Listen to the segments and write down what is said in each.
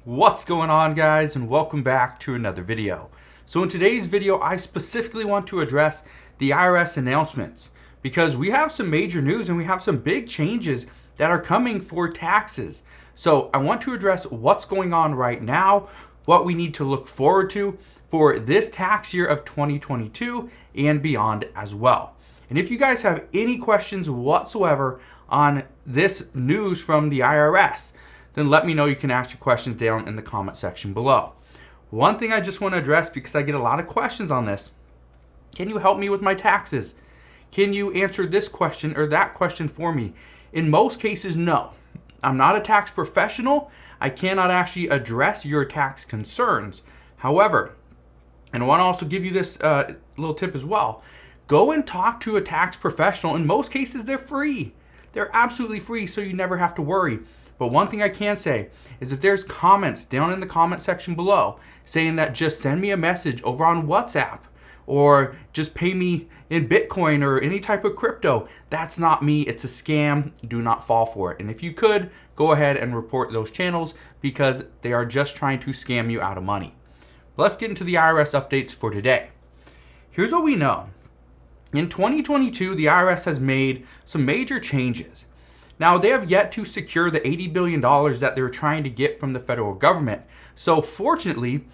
What's going on, guys, and welcome back to another video. So in today's video, I specifically want to address the IRS announcements because we have some major news and we have some big changes that are coming for taxes. So I want to address what's going on right now, what we need to look forward to for this tax year of 2022 and beyond as well. And if you guys have any questions whatsoever on this news from the IRS, then let me know. You can ask your questions down in the comment section below. One thing I just want to address, because I get a lot of questions on this: can you help me with my taxes? Can you answer this question or that question for me? In most cases, no. I'm not a tax professional. I cannot actually address your tax concerns. However, and I want to also give you this little tip as well. Go and talk to a tax professional. In most cases, they're free. They're absolutely free, so you never have to worry. But one thing I can say is that there's comments down in the comment section below saying that just send me a message over on WhatsApp or just pay me in Bitcoin or any type of crypto. That's not me. It's a scam. Do not fall for it. And if you could, go ahead and report those channels because they are just trying to scam you out of money. But let's get into the IRS updates for today. Here's what we know. In 2022, the IRS has made some major changes. Now, they have yet to secure the $80 billion that they're trying to get from the federal government. So fortunately,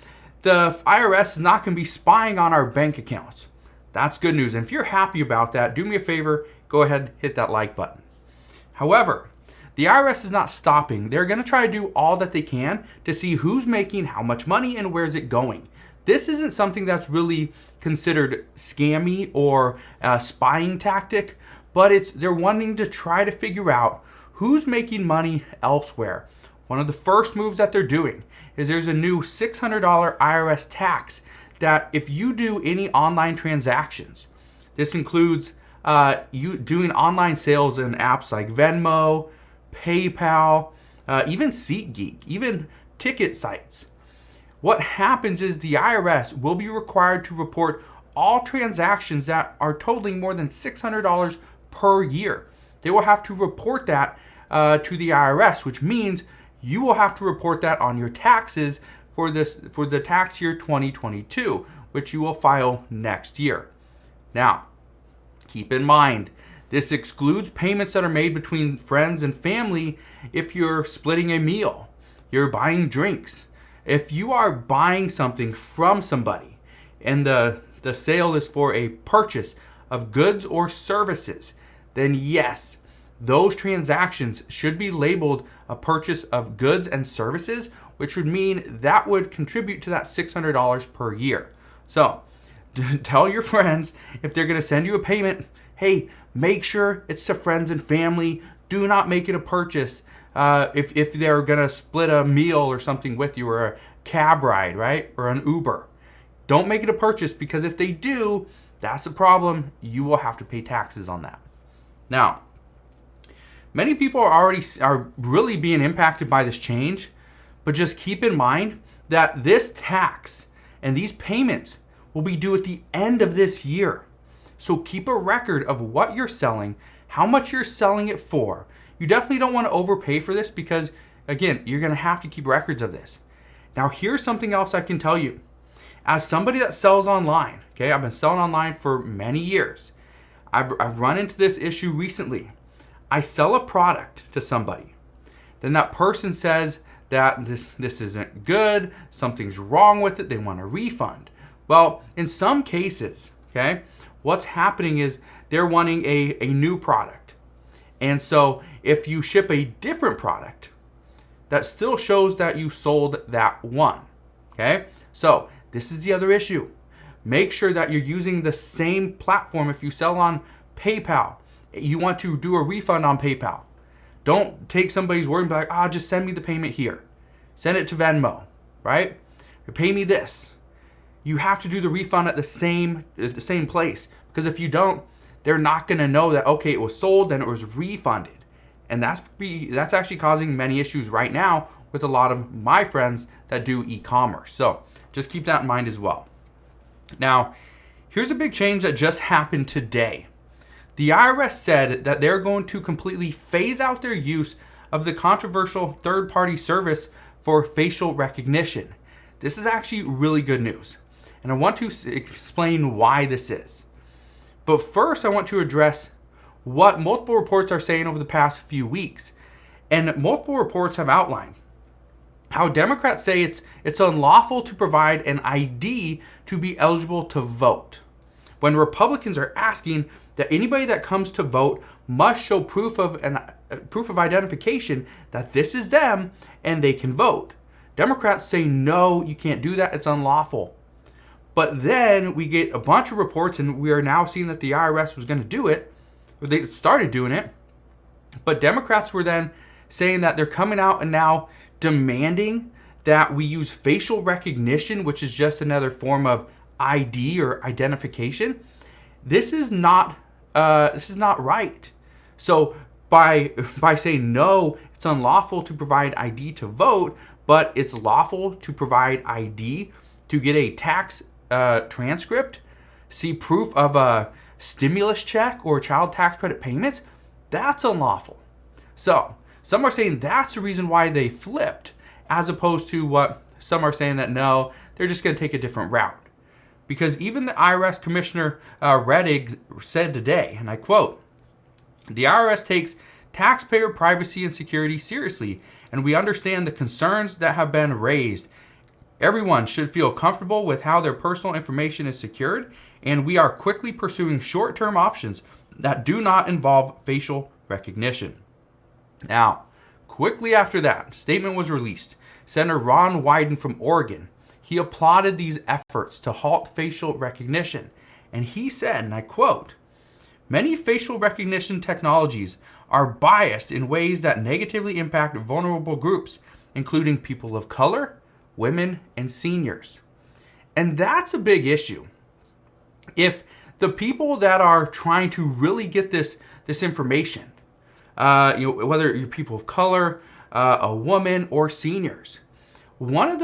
the IRS is not going to be spying on our bank accounts. That's good news. And if you're happy about that, do me a favor, go ahead and hit that like button. However, the IRS is not stopping. They're going to try to do all that they can to see who's making how much money and where's it going. This isn't something that's really considered scammy or a spying tactic, but they're wanting to try to figure out who's making money elsewhere. One of the first moves that they're doing is there's a new $600 IRS tax that if you do any online transactions, this includes you doing online sales in apps like Venmo, PayPal, even SeatGeek, even ticket sites. What happens is the IRS will be required to report all transactions that are totaling more than $600 per year. They will have to report that to the IRS, which means you will have to report that on your taxes for the tax year 2022, which you will file next year. Now, keep in mind, this excludes payments that are made between friends and family. If you're splitting a meal, you're buying drinks, if you are buying something from somebody and the sale is for a purchase of goods or services, then yes, those transactions should be labeled a purchase of goods and services, which would mean that would contribute to that $600 per year. So tell your friends, if they're going to send you a payment, hey, make sure it's to friends and family. Do not make it a purchase if they're going to split a meal or something with you, or a cab ride, right? Or an Uber. Don't make it a purchase, because if they do, that's a problem. You will have to pay taxes on that. Now, many people are really being impacted by this change, but just keep in mind that this tax and these payments will be due at the end of this year. So keep a record of what you're selling, how much you're selling it for. You definitely don't want to overpay for this because, again, you're going to have to keep records of this. Now, here's something else I can tell you. As somebody that sells online, okay, I've been selling online for many years. I've run into this issue recently. I sell a product to somebody. Then that person says that this isn't good, something's wrong with it, they want a refund. Well, in some cases, okay, what's happening is they're wanting a new product. And so if you ship a different product, that still shows that you sold that one, okay? So this is the other issue. Make sure that you're using the same platform. If you sell on PayPal, you want to do a refund on PayPal. Don't take somebody's word and be like, just send me the payment here. Send it to Venmo, right? Or pay me this. You have to do the refund at the same place, because if you don't, they're not going to know that, okay, it was sold, then it was refunded. And that's actually causing many issues right now with a lot of my friends that do e-commerce. So just keep that in mind as well. Now, here's a big change that just happened today. The IRS said that they're going to completely phase out their use of the controversial third-party service for facial recognition. This is actually really good news, and I want to explain why this is. But first, I want to address what multiple reports are saying over the past few weeks. And multiple reports have outlined how Democrats say it's unlawful to provide an ID to be eligible to vote, when Republicans are asking that anybody that comes to vote must show proof of identification that this is them and they can vote. Democrats say, no, you can't do that. It's unlawful. But then we get a bunch of reports, and we are now seeing that the IRS was going to do it, or they started doing it. But Democrats were then saying that they're coming out and now demanding that we use facial recognition, which is just another form of ID or identification. This is not right. So by saying no, it's unlawful to provide ID to vote, but it's lawful to provide ID to get a tax transcript, see proof of a stimulus check or child tax credit payments, that's unlawful. So some are saying that's the reason why they flipped, as opposed to what some are saying that no, they're just going to take a different route. Because even the IRS Commissioner Rettig said today, and I quote, "The IRS takes taxpayer privacy and security seriously, and we understand the concerns that have been raised. Everyone should feel comfortable with how their personal information is secured, and we are quickly pursuing short-term options that do not involve facial recognition." Now, quickly after that statement was released, Senator Ron Wyden from Oregon, he applauded these efforts to halt facial recognition. And he said, and I quote, "Many facial recognition technologies are biased in ways that negatively impact vulnerable groups, including people of color, women, and seniors." And that's a big issue. If the people that are trying to really get this information, whether you're people of color, a woman, or seniors, one of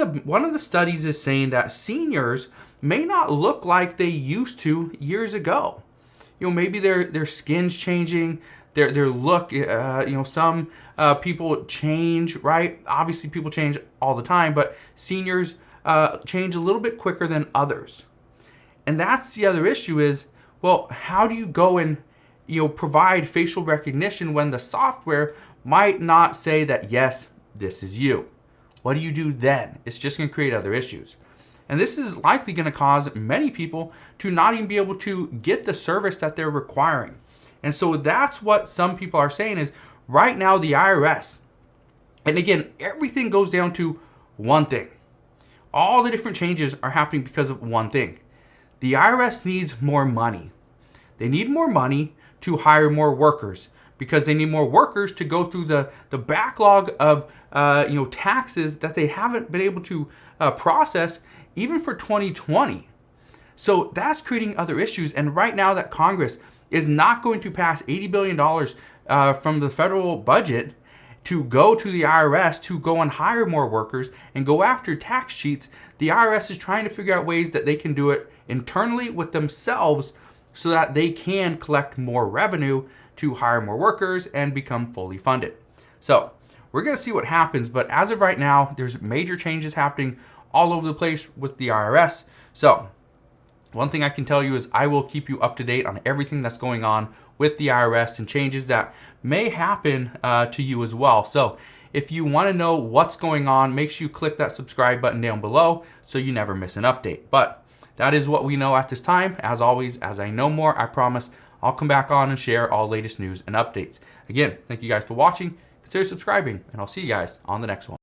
the studies is saying that seniors may not look like they used to years ago. Maybe their skin's changing, their look. Some people change, right? Obviously, people change all the time, but seniors change a little bit quicker than others. And that's the other issue is, well, how do you go and provide facial recognition when the software might not say that, yes, this is you? What do you do then? It's just going to create other issues. And this is likely going to cause many people to not even be able to get the service that they're requiring. And so that's what some people are saying is right now the IRS, and again, everything goes down to one thing. All the different changes are happening because of one thing. The IRS needs more money. They need more money to hire more workers, because they need more workers to go through the backlog of taxes that they haven't been able to process even for 2020. So that's creating other issues. And right now that Congress is not going to pass $80 billion from the federal budget to go to the IRS to go and hire more workers and go after tax cheats, the IRS is trying to figure out ways that they can do it internally with themselves so that they can collect more revenue to hire more workers and become fully funded. So we're going to see what happens, but as of right now, there's major changes happening all over the place with the IRS. So one thing I can tell you is I will keep you up to date on everything that's going on with the IRS and changes that may happen to you as well. So if you want to know what's going on, make sure you click that subscribe button down below so you never miss an update. But that is what we know at this time. As always, as I know more, I promise I'll come back on and share all latest news and updates. Again, thank you guys for watching. Consider subscribing, and I'll see you guys on the next one.